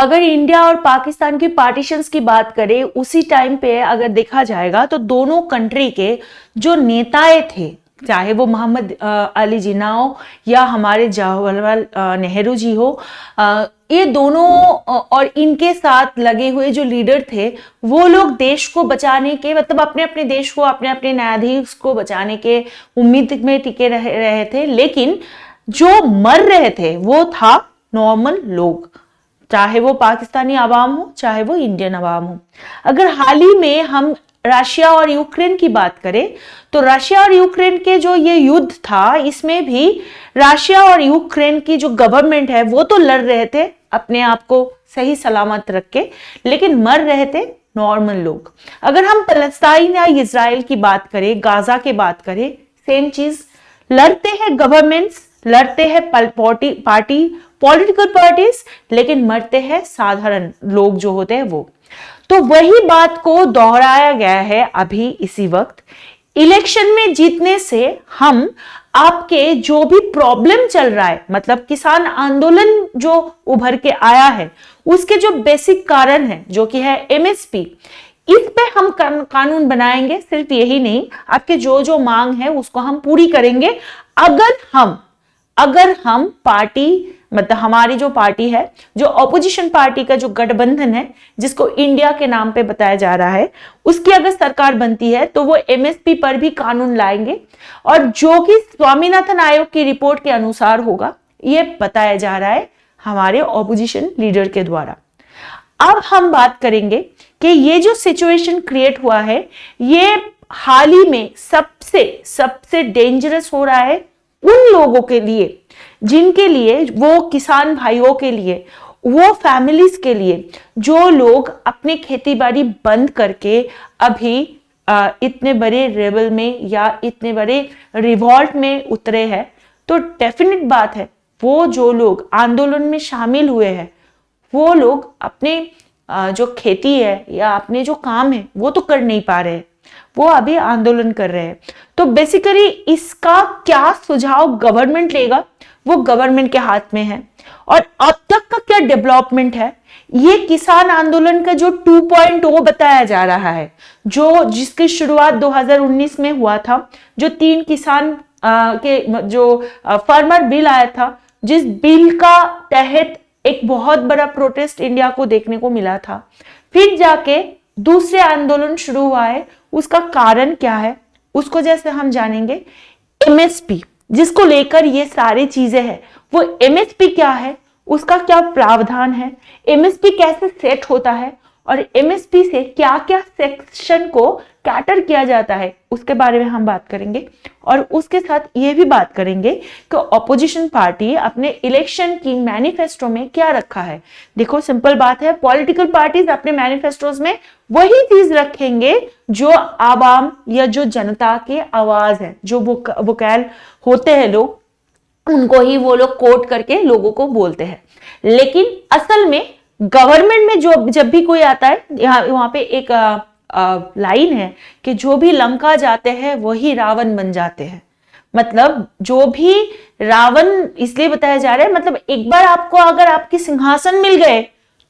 अगर इंडिया और पाकिस्तान की पार्टीशंस की बात करें, उसी टाइम पे अगर देखा जाएगा तो दोनों कंट्री के जो नेताएं थे, चाहे वो मोहम्मद अली जिन्ना हो या हमारे जवाहरलाल नेहरू जी हो, ये दोनों और इनके साथ लगे हुए जो लीडर थे, वो लोग देश को बचाने के, मतलब अपने अपने देश को, अपने अपने न्यायाधीश को बचाने के उम्मीद में टिके रहे थे। लेकिन जो मर रहे थे वो था नॉर्मल लोग, चाहे वो पाकिस्तानी आवाम हो, चाहे वो इंडियन आवाम हो। अगर हाल ही में हम रशिया और यूक्रेन की बात करें, तो रशिया और यूक्रेन के जो ये युद्ध था, इसमें भी रशिया और यूक्रेन की जो गवर्नमेंट है वो तो लड़ रहे थे अपने आप को सही सलामत रख के, लेकिन मर रहे थे नॉर्मल लोग। अगर हम फलस्तीन या इजराइल की बात करें, गाजा की बात करें, सेम चीज, लड़ते हैं गवर्नमेंट्स, लड़ते हैं पार्टी पॉलिटिकल पार्टीज, लेकिन मरते हैं साधारण लोग जो होते हैं वो। तो वही बात को दोहराया गया है अभी इसी वक्त। इलेक्शन में जीतने से हम आपके जो भी प्रॉब्लम चल रहा है, मतलब किसान आंदोलन जो उभर के आया है, उसके जो बेसिक कारण है जो कि है एमएसपी, इस पे हम कानून बनाएंगे। सिर्फ यही नहीं, आपके जो जो मांग है उसको हम पूरी करेंगे। अगर हम पार्टी, मतलब हमारी जो पार्टी है, जो ऑपोजिशन पार्टी का जो गठबंधन है, जिसको इंडिया के नाम पे बताया जा रहा है, उसकी अगर सरकार बनती है तो वो एमएसपी पर भी कानून लाएंगे, और जो कि स्वामीनाथन आयोग की रिपोर्ट के अनुसार होगा, ये बताया जा रहा है हमारे ऑपोजिशन लीडर के द्वारा। अब हम बात करेंगे कि ये जो सिचुएशन क्रिएट हुआ है, ये हाल ही में सबसे डेंजरस हो रहा है उन लोगों के लिए जिनके लिए, वो किसान भाइयों के लिए, वो फैमिलीज के लिए, जो लोग अपनी खेती बाड़ी बंद करके अभी इतने बड़े रेबल में या इतने बड़े रिवॉल्ट में उतरे हैं। तो डेफिनेट बात है, वो जो लोग आंदोलन में शामिल हुए हैं, वो लोग अपने जो खेती है या अपने जो काम है वो तो कर नहीं पा रहे हैं, वो अभी आंदोलन कर रहे हैं। तो बेसिकली इसका क्या सुझाव गवर्नमेंट लेगा, वो गवर्नमेंट के हाथ में है। और अब तक का क्या डेवलपमेंट है, ये किसान आंदोलन का जो 2.0 बताया जा रहा है, जो जिसकी शुरुआत 2019 में हुआ था, जो 3 किसान के जो फार्मर बिल आया था, जिस बिल का तहत एक बहुत बड़ा प्रोटेस्ट इंडिया को देखने को मिला था, फिर जाके दूसरे आंदोलन शुरू हुआ है। उसका कारण क्या है उसको जैसे हम जानेंगे। एमएसपी जिसको लेकर ये सारी चीजें हैं, वो एमएसपी क्या है, उसका क्या प्रावधान है, एमएसपी कैसे सेट होता है, और एमएसपी से क्या क्या सेक्शन को कैटर किया जाता है, उसके बारे में हम बात करेंगे। और उसके साथ ये भी बात करेंगे कि ऑपोजिशन पार्टी अपने इलेक्शन की मैनिफेस्टो में क्या रखा है। देखो सिंपल बात है, पॉलिटिकल पार्टीज अपने मैनिफेस्टोज में वही चीज रखेंगे जो आवाम या जो जनता की आवाज है, जो वोकैल होते हैं लोग, उनको ही वो लोग कोट करके लोगों को बोलते हैं। लेकिन असल में गवर्नमेंट में जो जब भी कोई आता है, वहां पे एक लाइन है कि जो भी लंका जाते हैं वही रावण बन जाते हैं। मतलब जो भी रावण इसलिए बताया जा रहा है, मतलब एक बार आपको अगर आपके सिंहासन मिल गए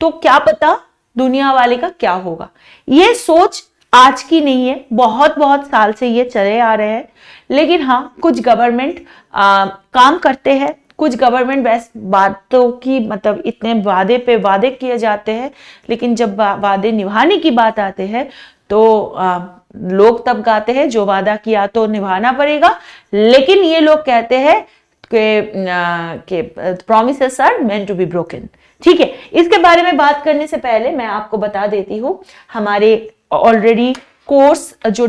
तो क्या पता दुनिया वाले का क्या होगा। ये सोच आज की नहीं है, बहुत बहुत साल से ये चले आ रहे हैं। लेकिन हाँ, कुछ गवर्नमेंट काम करते हैं, कुछ गवर्नमेंट वैसे बातों की, मतलब इतने वादे पे वादे किए जाते हैं, लेकिन जब वादे निभाने की बात आते हैं तो लोग तब गाते हैं जो वादा किया तो निभाना पड़ेगा। लेकिन ये लोग कहते हैं कि promises are meant to be broken. ठीक है, इसके बारे में बात करने से पहले मैं आपको बता देती हूँ, हमारे ऑलरेडी कोर्स जो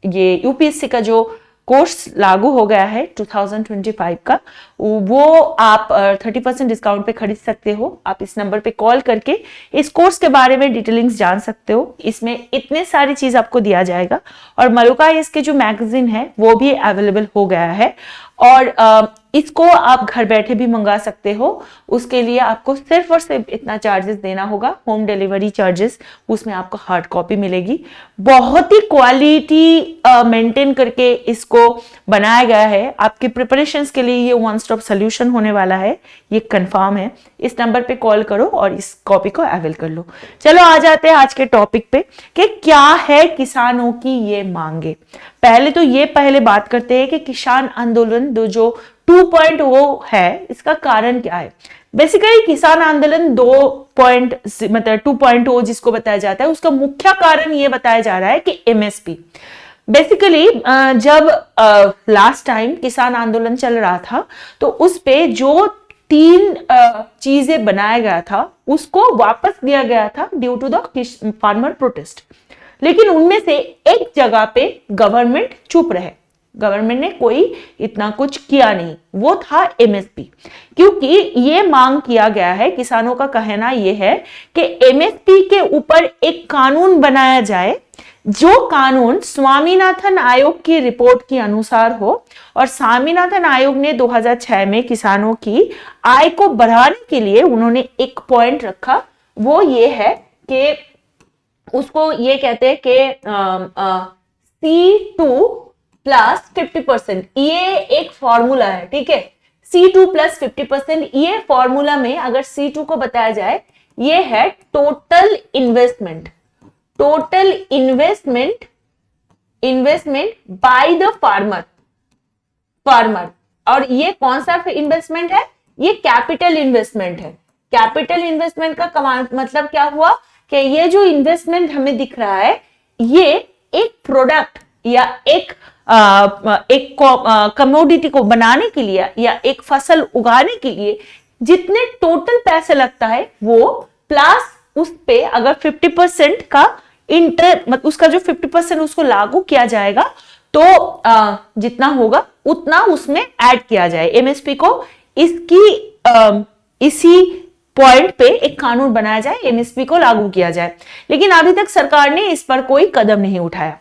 ये यूपीएससी का जो कोर्स लागू हो गया है 2025 का, वो आप 30% डिस्काउंट पे खरीद सकते हो। आप इस नंबर पे कॉल करके इस कोर्स के बारे में डिटेलिंग्स जान सकते हो। इसमें इतने सारी चीज आपको दिया जाएगा, और मलुका इसके जो मैगजीन है वो भी अवेलेबल हो गया है। और इसको आप घर बैठे भी मंगा सकते हो। उसके लिए आपको सिर्फ और सिर्फ इतना चार्जेस देना होगा, होम डिलीवरी चार्जेस, उसमें आपको हार्ड कॉपी मिलेगी। बहुत ही क्वालिटी मेंटेन करके इसको बनाया गया है। आपके प्रिपरेशंस के लिए ये वन स्टॉप सोल्यूशन होने वाला है, ये कंफर्म है। इस नंबर पे कॉल करो और इस कॉपी को अवेल कर लो। चलो आ जाते हैं आज के टॉपिक पे कि क्या है किसानों की ये मांगे। पहले बात करते हैं कि किसान आंदोलन जो 2.0 है, इसका कारण क्या है। बेसिकली किसान आंदोलन 2.0 जिसको बताया जाता है, उसका मुख्य कारण ये बताया जा रहा है कि एमएसपी। बेसिकली जब लास्ट टाइम किसान आंदोलन चल रहा था तो उस पे जो 3 चीजें बनाया गया था उसको वापस दिया गया था due to the farmer protest. लेकिन उनमें से एक जगह पे गवर्नमेंट चुप रहे, गवर्नमेंट ने कोई इतना कुछ किया नहीं, वो था एमएसपी। क्योंकि ये मांग किया गया है, किसानों का कहना यह है कि एमएसपी के ऊपर एक कानून बनाया जाए, जो कानून स्वामीनाथन आयोग की रिपोर्ट के अनुसार हो। और स्वामीनाथन आयोग ने 2006 में किसानों की आय को बढ़ाने के लिए उन्होंने एक पॉइंट रखा, वो ये है कि उसको ये कहते हैं कि C2 प्लस 50%, ये एक फॉर्मूला है, ठीक है। C2 प्लस 50%, ये फॉर्मूला में अगर C2 को बताया जाए, ये है total investment by the farmer. और ये कौन सा इन्वेस्टमेंट है, ये कैपिटल इन्वेस्टमेंट है। कैपिटल इन्वेस्टमेंट का मतलब क्या हुआ कि ये जो इन्वेस्टमेंट हमें दिख रहा है, ये एक प्रोडक्ट या एक कमोडिटी को बनाने के लिए या एक फसल उगाने के लिए जितने टोटल पैसे लगता है, वो प्लस उस पे अगर 50% का मतलब उसका जो 50% उसको लागू किया जाएगा, तो जितना होगा उतना उसमें ऐड किया जाए एमएसपी को। इसी पॉइंट पे एक कानून बनाया जाए, एमएसपी को लागू किया जाए। लेकिन अभी तक सरकार ने इस पर कोई कदम नहीं उठाया।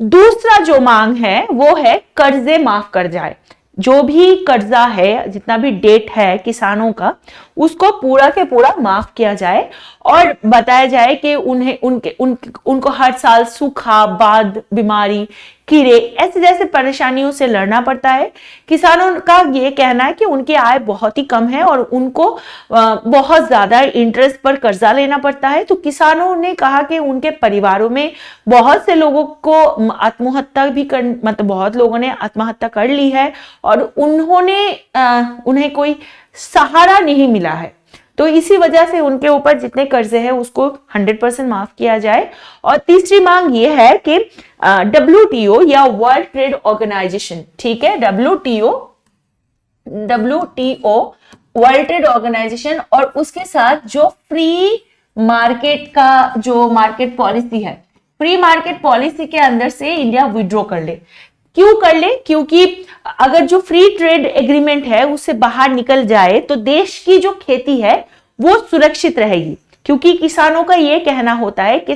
दूसरा जो मांग है वो है कर्जे माफ कर जाए। जो भी कर्जा है, जितना भी डेट है किसानों का, उसको पूरा के पूरा माफ किया जाए और बताया जाए कि उनको हर साल सूखा, बाढ़, बीमारी, कीड़े ऐसे जैसे परेशानियों से लड़ना पड़ता है। किसानों का ये कहना है कि उनकी आय बहुत ही कम है और उनको बहुत ज्यादा इंटरेस्ट पर कर्जा लेना पड़ता है। तो किसानों ने कहा कि उनके परिवारों में बहुत से लोगों को आत्महत्या भी मतलब बहुत लोगों ने आत्महत्या कर ली है और उन्हें कोई सहारा नहीं मिला है। तो इसी वजह से उनके ऊपर जितने कर्जे हैं उसको 100% माफ किया जाए। और तीसरी मांग ये है कि WTO या वर्ल्ड ट्रेड ऑर्गेनाइजेशन, ठीक है, WTO वर्ल्ड ट्रेड ऑर्गेनाइजेशन, और उसके साथ जो फ्री मार्केट का जो मार्केट पॉलिसी है, फ्री मार्केट पॉलिसी के अंदर से इंडिया विड्रॉ कर ले। क्यों कर ले? क्योंकि अगर जो फ्री ट्रेड एग्रीमेंट है उससे बाहर निकल जाए तो देश की जो खेती है वो सुरक्षित रहेगी। क्योंकि किसानों का ये कहना होता है कि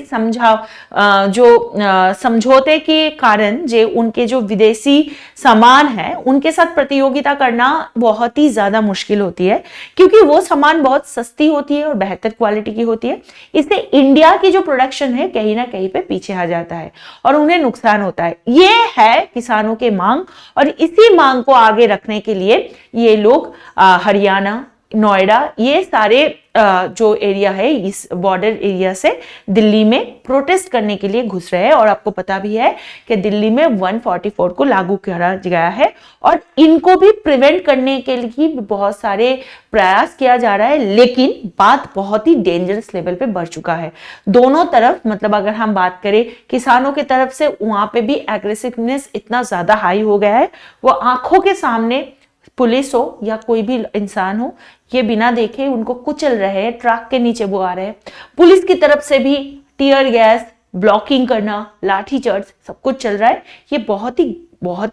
समझौते के कारण जो उनके जो विदेशी सामान है उनके साथ प्रतियोगिता करना बहुत ही ज्यादा मुश्किल होती है, क्योंकि वो सामान बहुत सस्ती होती है और बेहतर क्वालिटी की होती है। इससे इंडिया की जो प्रोडक्शन है कहीं ना कहीं पे पीछे आ जाता है और उन्हें नुकसान होता है। ये है किसानों के मांग, और इसी मांग को आगे रखने के लिए ये लोग हरियाणा, नोएडा, ये सारे जो एरिया है इस बॉर्डर एरिया से दिल्ली में प्रोटेस्ट करने के लिए घुस रहे हैं। और आपको पता भी है कि दिल्ली में 144 को लागू किया गया है और इनको भी प्रिवेंट करने के लिए बहुत सारे प्रयास किया जा रहा है। लेकिन बात बहुत ही डेंजरस लेवल पे बढ़ चुका है दोनों तरफ। मतलब अगर हम बात करें किसानों की तरफ से, वहां पे भी एग्रेसिवनेस इतना ज्यादा हाई हो गया है, वो आंखों के सामने पुलिस हो या कोई भी इंसान हो, ये बिना देखे उनको कुचल रहे हैं, ट्रक के नीचे वो आ रहे हैं। पुलिस की तरफ से भी टीयर गैस, ब्लॉकिंग करना, लाठीचार्ज सब कुछ चल रहा है। ये बहुत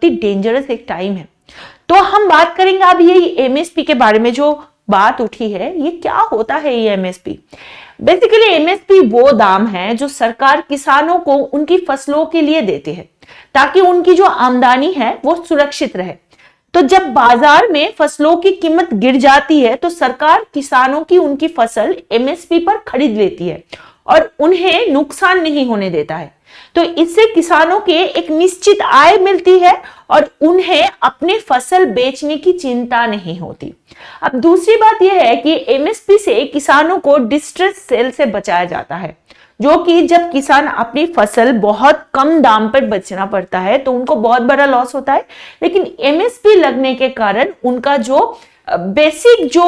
ही डेंजरस एक टाइम है। तो हम बात करेंगे अब ये एमएसपी के बारे में। जो बात उठी है, ये क्या होता है ये एमएसपी? बेसिकली एमएसपी वो दाम है जो सरकार किसानों को उनकी फसलों के लिए देते हैं ताकि उनकी जो आमदनी है वो सुरक्षित रहे। तो जब बाजार में फसलों की कीमत गिर जाती है तो सरकार किसानों की उनकी फसल एमएसपी पर खरीद लेती है और उन्हें नुकसान नहीं होने देता है। तो इससे किसानों के एक निश्चित आय मिलती है और उन्हें अपनी फसल बेचने की चिंता नहीं होती। अब दूसरी बात यह है कि एमएसपी से किसानों को डिस्ट्रेस सेल से बचाया जाता है, जो कि जब किसान अपनी फसल बहुत कम दाम पर बेचना पड़ता है तो उनको बहुत बड़ा लॉस होता है, लेकिन एमएसपी लगने के कारण उनका जो बेसिक जो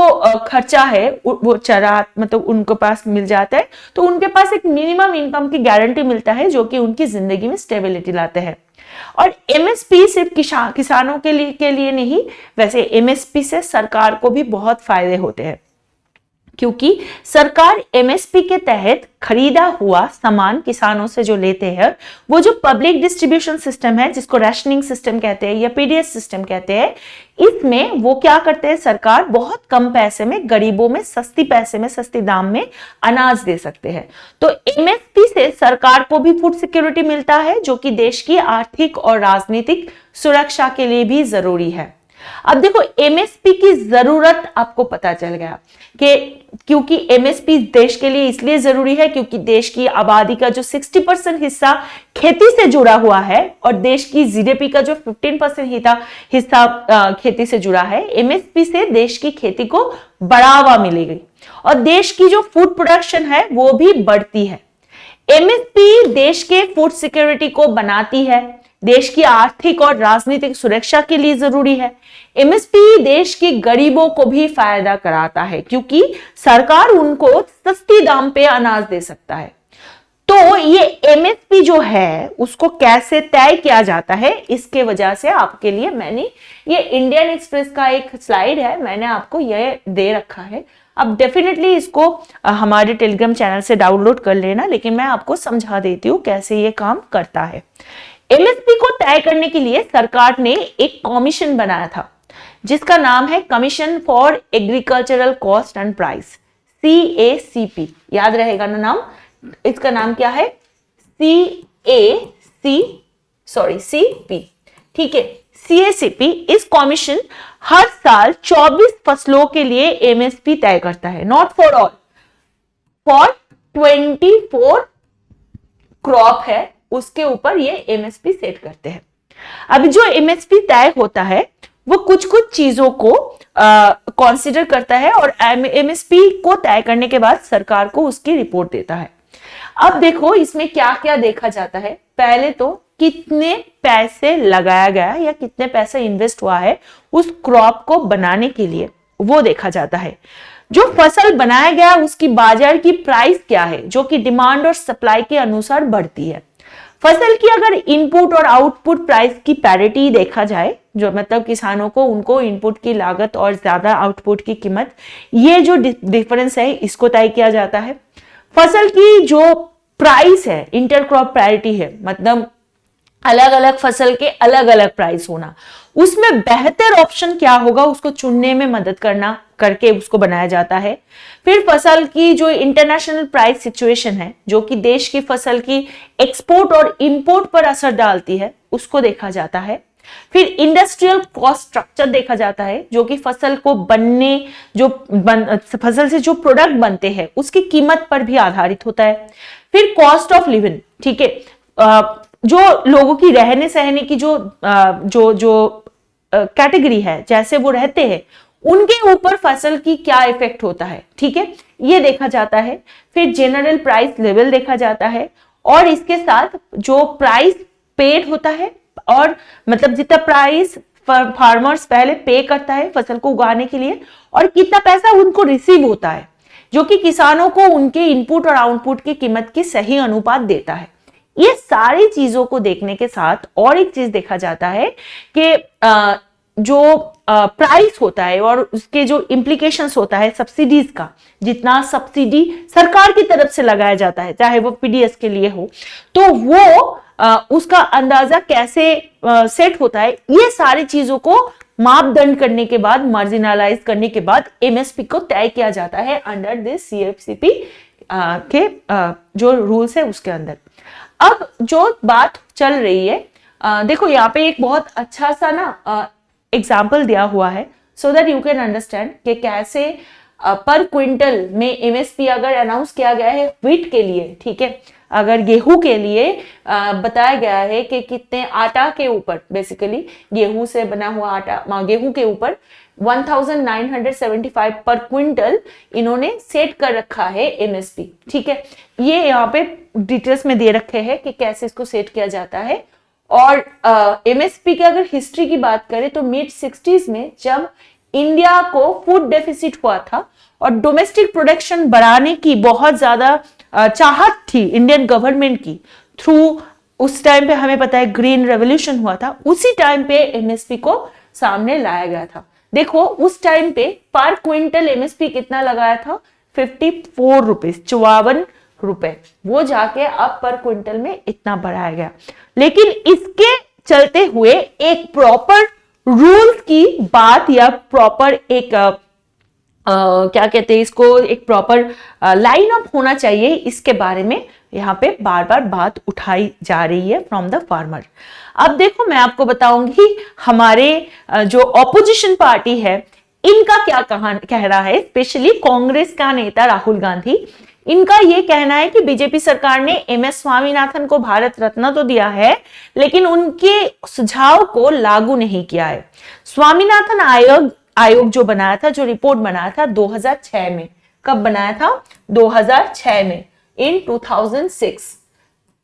खर्चा है वो चरा मतलब उनके पास मिल जाता है, तो उनके पास एक मिनिमम इनकम की गारंटी मिलता है जो कि उनकी जिंदगी में स्टेबिलिटी लाते हैं। और एमएसपी सिर्फ किसानों के लिए नहीं, वैसे एमएसपी से सरकार को भी बहुत फायदे होते हैं, क्योंकि सरकार एमएसपी के तहत खरीदा हुआ सामान किसानों से जो लेते हैं, वो जो पब्लिक डिस्ट्रीब्यूशन सिस्टम है जिसको राशनिंग सिस्टम कहते हैं या पीडीएस सिस्टम कहते हैं, इसमें वो क्या करते हैं, सरकार बहुत कम पैसे में गरीबों में सस्ती दाम में अनाज दे सकते हैं। तो एमएसपी से सरकार को भी फूड सिक्योरिटी मिलता है, जो कि देश की आर्थिक और राजनीतिक सुरक्षा के लिए भी जरूरी है। अब देखो एमएसपी की जरूरत आपको पता चल गया कि क्योंकि एमएसपी देश के लिए इसलिए जरूरी है क्योंकि देश की आबादी का जो 60% हिस्सा खेती से जुड़ा हुआ है और देश की जीडीपी का जो 15% हिस्सा खेती से जुड़ा है। एमएसपी से देश की खेती को बढ़ावा मिलेगी और देश की जो फूड प्रोडक्शन है वो भी बढ़ती है। एमएसपी देश के फूड सिक्योरिटी को बनाती है, देश की आर्थिक और राजनीतिक सुरक्षा के लिए जरूरी है। एमएसपी देश के गरीबों को भी फायदा कराता है क्योंकि सरकार उनको सस्ती दाम पे अनाज दे सकता है। तो ये एमएसपी जो है उसको कैसे तय किया जाता है, इसके वजह से आपके लिए मैंने ये इंडियन एक्सप्रेस का एक स्लाइड है, मैंने आपको ये दे रखा है। अब डेफिनेटली इसको हमारे टेलीग्राम चैनल से डाउनलोड कर लेना, लेकिन मैं आपको समझा देती हूँ कैसे ये काम करता है। एमएसपी को तय करने के लिए सरकार ने एक कमीशन बनाया था जिसका नाम है commission for agricultural cost and price, CACP। याद रहेगा ना नाम, इसका नाम क्या है, CP, ठीक है, CACP। इस कमीशन हर साल 24 फसलों के लिए एमएसपी तय करता है, not for all, for 24 crop है उसके ऊपर ये एमएसपी सेट करते हैं। अब जो एमएसपी तय होता है वो कुछ चीजों को कंसीडर करता है और एमएसपी को तय करने के बाद सरकार को उसकी रिपोर्ट देता है। अब देखो इसमें क्या क्या देखा जाता है। पहले तो कितने पैसे लगाया गया या कितने पैसे इन्वेस्ट हुआ है उस क्रॉप को बनाने के लिए, वो देखा जाता है। जो फसल बनाया गया उसकी बाजार की प्राइस क्या है, जो कि डिमांड और सप्लाई के अनुसार बढ़ती है। फसल की अगर इनपुट और आउटपुट प्राइस की पैरिटी देखा जाए, जो मतलब किसानों को उनको इनपुट की लागत और ज्यादा आउटपुट की कीमत, ये जो डिफरेंस है इसको तय किया जाता है। फसल की जो प्राइस है, इंटरक्रॉप पैरिटी है, मतलब अलग अलग फसल के अलग अलग प्राइस होना, उसमें बेहतर ऑप्शन क्या होगा उसको चुनने में मदद करके उसको बनाया जाता है। फिर फसल की जो इंटरनेशनल प्राइस सिचुएशन है, जो कि देश की फसल की एक्सपोर्ट और इंपोर्ट पर असर डालती है, उसको देखा जाता है। फिर इंडस्ट्रियल कॉस्ट स्ट्रक्चर देखा जाता है, जो कि फसल को फसल से जो प्रोडक्ट बनते हैं उसकी कीमत पर भी आधारित होता है। फिर कॉस्ट ऑफ लिविंग, ठीक है, जो लोगों की रहने सहने की जो कैटेगरी है, जैसे वो रहते हैं उनके ऊपर फसल की क्या इफेक्ट होता है, ठीक है, ये देखा जाता है। फिर जनरल प्राइस लेवल देखा जाता है और इसके साथ जो प्राइस पेड होता है, और मतलब जितना प्राइस फार्मर्स पहले पे करता है फसल को उगाने के लिए और कितना पैसा उनको रिसीव होता है, जो कि किसानों को उनके इनपुट और आउटपुट की कीमत की सही अनुपात देता है। ये सारी चीजों को देखने के साथ और एक चीज देखा जाता है कि जो प्राइस होता है और उसके जो इम्प्लीकेशंस होता है सब्सिडीज का, जितना सब्सिडी सरकार की तरफ से लगाया जाता है, चाहे वो पीडीएस के लिए हो, तो वो उसका अंदाजा कैसे सेट होता है, ये सारी चीजों को मापदंड करने के बाद, मार्जिनलाइज करने के बाद एमएसपी को तय किया जाता है अंडर दिस CACP के जो रूल्स है उसके अंदर। अब जो बात चल रही है, देखो यहाँ पे एक बहुत अच्छा सा ना एग्जाम्पल दिया हुआ है so that you can understand कि कैसे पर क्विंटल में एमएसपी अगर अनाउंस किया गया है व्हीट के लिए, ठीक है, अगर गेहूं के लिए बताया गया है कि कितने आटा के ऊपर, बेसिकली गेहूं से बना हुआ आटा, गेहूं के ऊपर 1975 पर क्विंटल इन्होंने सेट कर रखा है एमएसपी, ठीक है। ये यहाँ पे डिटेल्स में दे रखे हैं कि कैसे इसको सेट किया जाता है। और एमएसपी की अगर हिस्ट्री की बात करें तो मिड 60s में जब इंडिया को फूड डेफिसिट हुआ था और डोमेस्टिक प्रोडक्शन बढ़ाने की बहुत ज्यादा चाहत थी इंडियन गवर्नमेंट की थ्रू, उस टाइम पे हमें पता है ग्रीन रेवोल्यूशन हुआ था, उसी टाइम पे एमएसपी को सामने लाया गया था। देखो उस टाइम पे पर क्विंटल एमएसपी कितना लगाया था, 54 रुपीज, 54 रुपए, वो जाके अब पर क्विंटल में इतना बढ़ाया गया। लेकिन इसके चलते हुए एक प्रॉपर रूल्स की बात या प्रॉपर एक क्या कहते हैं इसको, एक प्रॉपर लाइन अप होना चाहिए, इसके बारे में यहाँ पे बार बार बात उठाई जा रही है फ्रॉम द फार्मर। अब देखो मैं आपको बताऊंगी हमारे जो ऑपोजिशन पार्टी है इनका क्या कह रहा है, स्पेशली कांग्रेस का नेता राहुल गांधी। इनका यह कहना है कि बीजेपी सरकार ने एमएस स्वामीनाथन को भारत रत्न तो दिया है लेकिन उनके सुझाव को लागू नहीं किया है। स्वामीनाथन आयोग जो बनाया था, जो रिपोर्ट बनाया था 2006 में, कब बनाया था, 2006 में, इन 2006।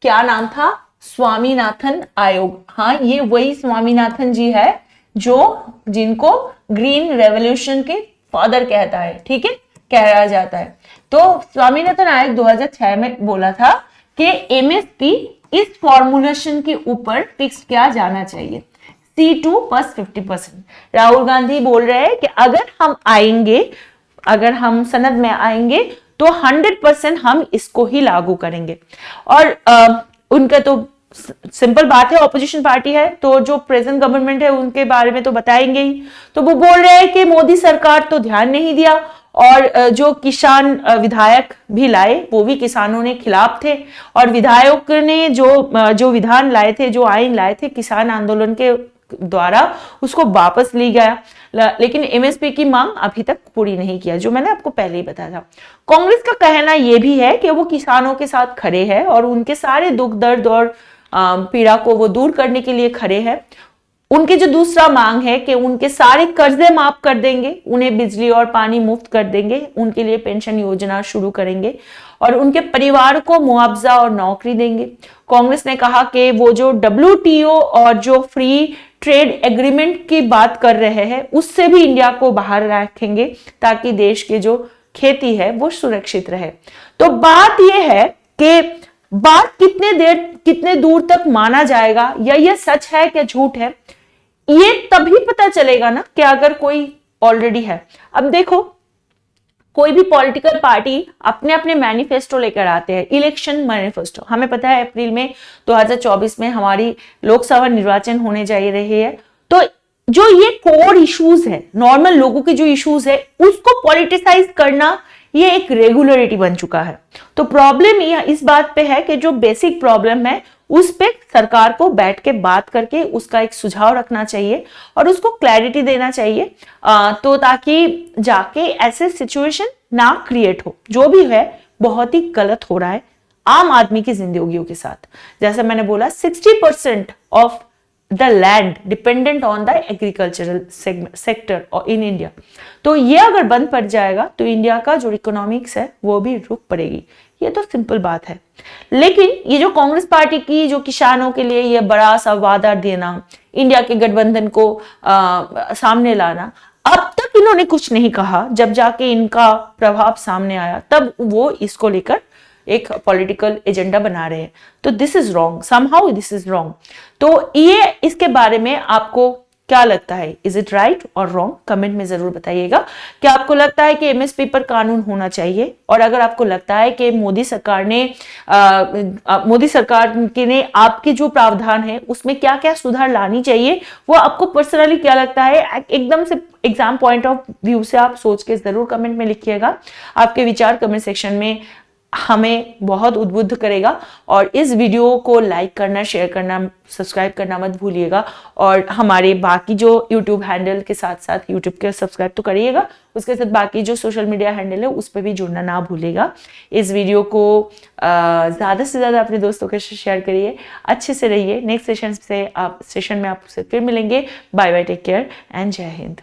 क्या नाम था, स्वामीनाथन आयोग। हाँ, ये वही स्वामीनाथन जी है जिनको ग्रीन रेवोल्यूशन के फादर कहता है, ठीक है, कहा जाता है। तो स्वामीनाथन आयोग 2006 में बोला था कि एमएसपी इस फॉर्मुलेशन के ऊपर फिक्स किया जाना चाहिए, C2 plus 50%। राहुल गांधी बोल रहे हैं कि अगर हम सनद में आएंगे तो 100% हम इसको ही लागू करेंगे। और उनका तो सिंपल बात है, ऑपोजिशन पार्टी है तो जो प्रेजेंट गवर्नमेंट है उनके बारे में तो बताएंगे ही। तो वो बोल रहे हैं कि मोदी सरकार तो ध्यान नहीं दिया और जो किसान विधायक भी लाए वो भी किसानों ने खिलाफ थे, और विधायक ने जो विधान लाए थे, जो आइन लाए थे किसान आंदोलन के द्वारा, उसको वापस ली गया। लेकिन एमएसपी की मांग अभी तक पूरी नहीं किया, जो मैंने आपको पहले ही बताया था। कांग्रेस का कहना यह भी है कि वो किसानों के साथ खड़े हैं और उनके सारे दुख दर्द और पीड़ा को वो दूर करने के लिए खड़े हैं। उनके जो दूसरा मांग है कि उनके सारे कर्जे माफ कर देंगे, उन्हें बिजली और पानी मुफ्त कर देंगे, उनके लिए पेंशन योजना शुरू करेंगे और उनके परिवार को मुआवजा और नौकरी देंगे। कांग्रेस ने कहा कि वो जो WTO और जो फ्री ट्रेड एग्रीमेंट की बात कर रहे हैं उससे भी इंडिया को बाहर रखेंगे ताकि देश की जो खेती है वो सुरक्षित रहे। तो बात यह है कि बात कितने दूर तक माना जाएगा या ये सच है क्या झूठ है, ये तभी पता चलेगा ना कि अगर कोई ऑलरेडी है। अब देखो कोई भी पॉलिटिकल पार्टी अपने अपने मैनिफेस्टो लेकर आते हैं, इलेक्शन मैनिफेस्टो। हमें पता है अप्रैल में 2024 में हमारी लोकसभा निर्वाचन होने जा रही है, तो जो ये कोर इश्यूज है, नॉर्मल लोगों के जो इश्यूज है उसको पॉलिटिसाइज करना ये एक रेगुलरिटी बन चुका है। तो प्रॉब्लम ये इस बात पे है कि जो बेसिक प्रॉब्लम है उस पे सरकार को बैठ के बात करके उसका एक सुझाव रखना चाहिए और उसको क्लैरिटी देना चाहिए, तो ताकि जाके ऐसे सिचुएशन ना क्रिएट हो। जो भी है बहुत ही गलत हो रहा है आम आदमी की जिंदगियों के साथ। जैसे मैंने बोला 60% of the land dependent on the agricultural sector in India. तो ये अगर बंद पड़ जाएगा तो इंडिया का जो इकोनॉमिक्स है वो भी रुक पड़ेगी। ये तो सिंपल बात है। लेकिन ये जो कांग्रेस पार्टी की जो किसानों के लिए ये बड़ा सा वादा देना, इंडिया के गठबंधन को सामने लाना, अब तक इन्होंने कुछ नहीं कहा। जब जाके इनका प्रभाव सामने आया तब वो इसको लेकर एक पॉलिटिकल एजेंडा बना रहे हैं। तो this is wrong, somehow this is wrong. तो ये इसके बारे में आपको क्या लगता है, इज इट राइट और रॉन्ग, कमेंट में जरूर बताइएगा। क्या आपको लगता है कि एमएसपी पर कानून होना चाहिए, और अगर आपको लगता है कि मोदी सरकार ने आपके जो प्रावधान है उसमें क्या क्या सुधार लानी चाहिए, वो आपको पर्सनली क्या लगता है, एकदम से एग्जाम पॉइंट ऑफ व्यू से आप सोच के जरूर कमेंट में लिखिएगा। आपके विचार कमेंट सेक्शन में हमें बहुत उद्बुद्ध करेगा। और इस वीडियो को लाइक करना, शेयर करना, सब्सक्राइब करना मत भूलिएगा। और हमारे बाकी जो यूट्यूब हैंडल के साथ साथ यूट्यूब के सब्सक्राइब तो करिएगा, उसके साथ बाकी जो सोशल मीडिया हैंडल है उस पर भी जुड़ना ना भूलिएगा। इस वीडियो को ज़्यादा से ज़्यादा अपने दोस्तों के साथ शेयर करिए। अच्छे से रहिए। नेक्स्ट सेशन में आपसे फिर मिलेंगे। Bye bye, take care and जय हिंद।